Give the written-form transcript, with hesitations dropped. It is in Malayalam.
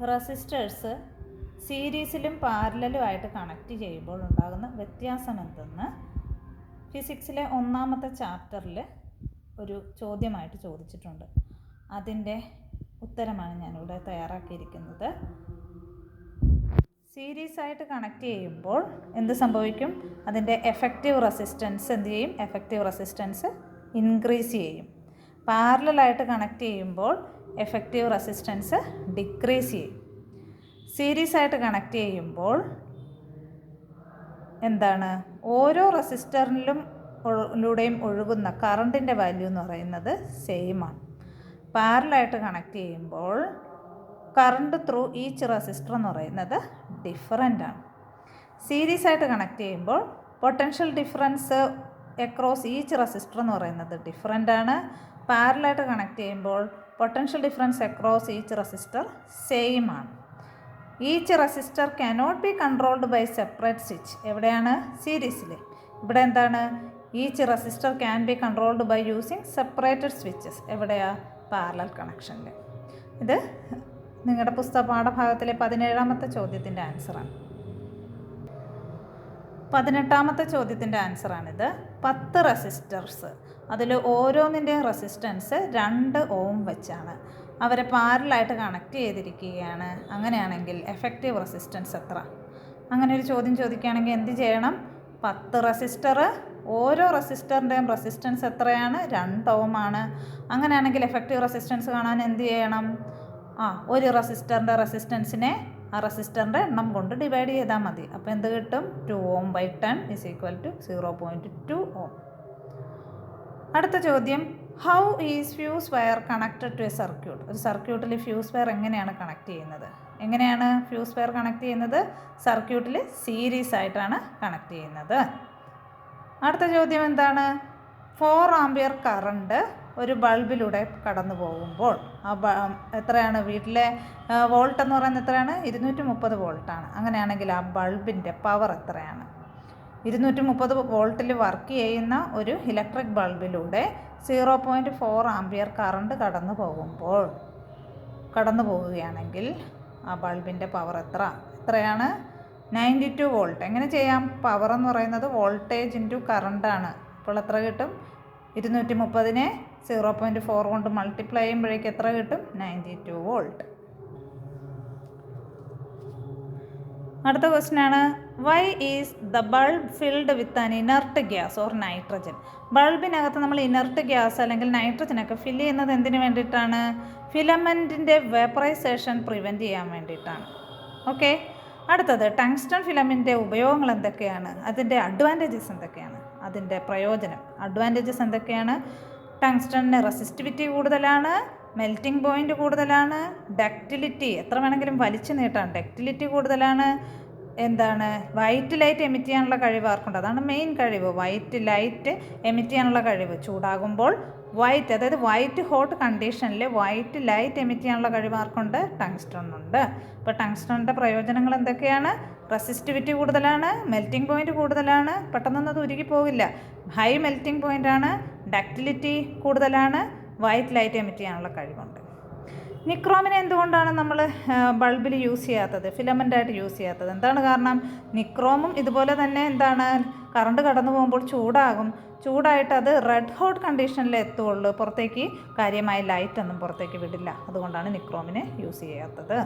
റെസിസ്റ്റേഴ്സ് സീരീസിലും പാരലലും ആയിട്ട് കണക്ട് ചെയ്യുമ്പോൾ ഉണ്ടാകുന്ന വ്യത്യാസം എന്തെന്ന് ഫിസിക്സിലെ ഒന്നാമത്തെ ചാപ്റ്ററിൽ ഒരു ചോദ്യമായിട്ട് ചോദിച്ചിട്ടുണ്ട്. അതിൻ്റെ ഉത്തരമാണ് ഞാനിവിടെ തയ്യാറാക്കിയിരിക്കുന്നത്. സീരീസായിട്ട് കണക്ട് ചെയ്യുമ്പോൾ എന്ത് സംഭവിക്കും? അതിൻ്റെ എഫക്റ്റീവ് റെസിസ്റ്റൻസ് എന്ത് ചെയ്യും? എഫക്റ്റീവ് റെസിസ്റ്റൻസ് ഇൻക്രീസ് ചെയ്യും. പാരലലായിട്ട് കണക്ട് ചെയ്യുമ്പോൾ എഫക്റ്റീവ് റെസിസ്റ്റൻസ് ഡിക്രീസ് ചെയ്യും. സീരീസായിട്ട് കണക്ട് ചെയ്യുമ്പോൾ എന്താണ്? ഓരോ റെസിസ്റ്ററിലൂടെയും ഒഴുകുന്ന കറണ്ടിൻ്റെ വാല്യൂ എന്ന് പറയുന്നത് സെയിം ആണ്. പാരലലായിട്ട് കണക്ട് ചെയ്യുമ്പോൾ കറണ്ട് ത്രൂ ഈച്ച് റെസിസ്റ്റർ എന്ന് പറയുന്നത് ഡിഫറൻ്റ് ആണ്. സീരീസായിട്ട് കണക്ട് ചെയ്യുമ്പോൾ potential difference across each resistor എന്ന് പറയുന്നത് ഡിഫറൻ്റ് ആണ്. പാരലലായിട്ട് കണക്ട് ചെയ്യുമ്പോൾ potential difference across each resistor same ആണ്. Each resistor cannot be controlled by separate switch. എവിടെയാണ്? സീരീസിൽ. ഇവിടെ എന്താണ്? Each resistor can be controlled by using separated switches. എവിടെയാ? പാരലൽ കണക്ഷനിൽ. ഇത് നിങ്ങളുടെ പുസ്തക പാഠഭാഗത്തിലെ 17ാമത്തെ ചോദ്യത്തിൻ്റെ ആൻസറാണ്. 18ാമത്തെ ചോദ്യത്തിൻ്റെ ആൻസറാണിത്. 10 റെസിസ്റ്റേഴ്സ്, അതിൽ ഓരോന്നിൻ്റെയും റെസിസ്റ്റൻസ് 2 ഓം വെച്ചാണ്. അവരെ പാരലായിട്ട് കണക്ട് ചെയ്തിരിക്കുകയാണ്. അങ്ങനെയാണെങ്കിൽ എഫക്റ്റീവ് റെസിസ്റ്റൻസ് എത്ര? അങ്ങനെ ഒരു ചോദ്യം ചോദിക്കുകയാണെങ്കിൽ എന്ത് ചെയ്യണം? 10 റെസിസ്റ്റർ, ഓരോ റെസിസ്റ്ററിൻ്റെയും റെസിസ്റ്റൻസ് എത്രയാണ്? 2 ഓം ആണ്. അങ്ങനെയാണെങ്കിൽ എഫക്റ്റീവ് റെസിസ്റ്റൻസ് കാണാൻ എന്ത് ചെയ്യണം? ഒരു റെസിസ്റ്ററിൻ്റെ റെസിസ്റ്റൻസിനെ ആ റെസിസ്റ്ററിൻ്റെ എണ്ണം കൊണ്ട് ഡിവൈഡ് ചെയ്താൽ മതി. അപ്പോൾ എന്ത് കിട്ടും? 2 ohm by 10 is equal to 0.2 ohm. അടുത്ത ചോദ്യം, how is fuse wire connected to a circuit? ഒരു സർക്യൂട്ടിൽ ഫ്യൂസ് വയർ എങ്ങനെയാണ് കണക്ട് ചെയ്യുന്നത്? എങ്ങനെയാണ് ഫ്യൂസ് വയർ കണക്ട് ചെയ്യുന്നത്? സർക്യൂട്ടിൽ സീരീസ് ആയിട്ടാണ് കണക്ട് ചെയ്യുന്നത്. അടുത്ത ചോദ്യം എന്താണ്? 4 ആംപിയർ കറണ്ട് ഒരു ബൾബിലൂടെ കടന്നു പോകുമ്പോൾ എത്രയാണ്? വീട്ടിലെ വോൾട്ട് എന്ന് പറയുന്നത് എത്രയാണ്? 230 വോൾട്ടാണ്. അങ്ങനെയാണെങ്കിൽ ആ ബൾബിൻ്റെ പവർ എത്രയാണ്? 230 വോൾട്ടിൽ വർക്ക് ചെയ്യുന്ന ഒരു ഇലക്ട്രിക് ബൾബിലൂടെ 0.4 ആംപിയർ കറണ്ട് കടന്നു പോവുകയാണെങ്കിൽ ആ ബൾബിൻ്റെ പവർ എത്രയാണ്? 92 വോൾട്ട്. എങ്ങനെ ചെയ്യാം? പവർ എന്ന് പറയുന്നത് വോൾട്ടേജ് ഇൻറ്റു കറണ്ടാണ്. അപ്പോൾ എത്ര കിട്ടും? 230നെ 0.4 കൊണ്ട് മൾട്ടിപ്ലൈ ചെയ്യുമ്പോഴേക്ക് എത്ര കിട്ടും? 92 വോൾട്ട്. അടുത്ത ക്വസ്റ്റ്യൻ ആണ്, why is the bulb filled with an inert gas or nitrogen? ബൾബിനകത്ത് നമ്മൾ ഇനർട്ട് ഗ്യാസ് അല്ലെങ്കിൽ നൈട്രജനൊക്കെ ഫില്ല് ചെയ്യുന്നത് എന്തിനു വേണ്ടിയിട്ടാണ്? ഫിലമെൻറ്റിൻ്റെ വേപ്പറൈസേഷൻ പ്രിവെൻറ്റ് ചെയ്യാൻ വേണ്ടിയിട്ടാണ്. ഓക്കെ. അടുത്തത്, ടങ്സ്റ്റൺ ഫിലമെൻറ്റിൻ്റെ ഉപയോഗങ്ങൾ എന്തൊക്കെയാണ്? അതിൻ്റെ അഡ്വാൻറ്റേജസ് എന്തൊക്കെയാണ്? അതിൻ്റെ പ്രയോജനം, അഡ്വാൻറ്റേജസ് എന്തൊക്കെയാണ്? ടങ്സ്റ്റണിന് റെസിസ്റ്റിവിറ്റി കൂടുതലാണ്, മെൽറ്റിംഗ് പോയിൻ്റ് കൂടുതലാണ്, ഡക്റ്റിലിറ്റി എത്ര വേണമെങ്കിലും വലിച്ചു നീട്ടാൻ ഡക്റ്റിലിറ്റി കൂടുതലാണ്. എന്താണ്? വൈറ്റ് ലൈറ്റ് എമിറ്റ് ചെയ്യാനുള്ള കഴിവ് ആർക്കുണ്ട്? അതാണ് മെയിൻ കഴിവ്. വൈറ്റ് ലൈറ്റ് എമിറ്റ് ചെയ്യാനുള്ള കഴിവ്. ചൂടാകുമ്പോൾ വൈറ്റ്, അതായത് വൈറ്റ് ഹോട്ട് കണ്ടീഷനിൽ വൈറ്റ് ലൈറ്റ് എമിറ്റ് ചെയ്യാനുള്ള കഴിവ് ആർക്കുണ്ട്? ടങ്സ്റ്റണിനുണ്ട്. അപ്പോൾ ടങ്സ്റ്റണിൻ്റെ പ്രയോജനങ്ങൾ എന്തൊക്കെയാണ്? റെസിസ്റ്റിവിറ്റി കൂടുതലാണ്, മെൽറ്റിംഗ് പോയിൻ്റ് കൂടുതലാണ്, പെട്ടെന്നൊന്നും അത് ഉരുകി പോകില്ല, ഹൈ മെൽറ്റിംഗ് പോയിൻ്റാണ്, ഡക്റ്റിലിറ്റി കൂടുതലാണ്, വൈറ്റ് ലൈറ്റ് എമിറ്റ് ചെയ്യാനുള്ള കഴിവുണ്ട്. നിക്രോമിനെ എന്തുകൊണ്ടാണ് നമ്മൾ ബൾബിൽ യൂസ് ചെയ്യാത്തത്, ഫിലമെൻ്റായിട്ട് യൂസ് ചെയ്യാത്തത്? എന്താണ് കാരണം? നിക്രോമും ഇതുപോലെ തന്നെ എന്താണ്, കറണ്ട് കടന്നു പോകുമ്പോൾ ചൂടായിട്ട് അത് റെഡ് ഹോട്ട് കണ്ടീഷനിൽ എത്തുകയുള്ളൂ, പുറത്തേക്ക് കാര്യമായ ലൈറ്റൊന്നും പുറത്തേക്ക് വിടില്ല. അതുകൊണ്ടാണ് നിക്രോമിനെ യൂസ് ചെയ്യാത്തത്.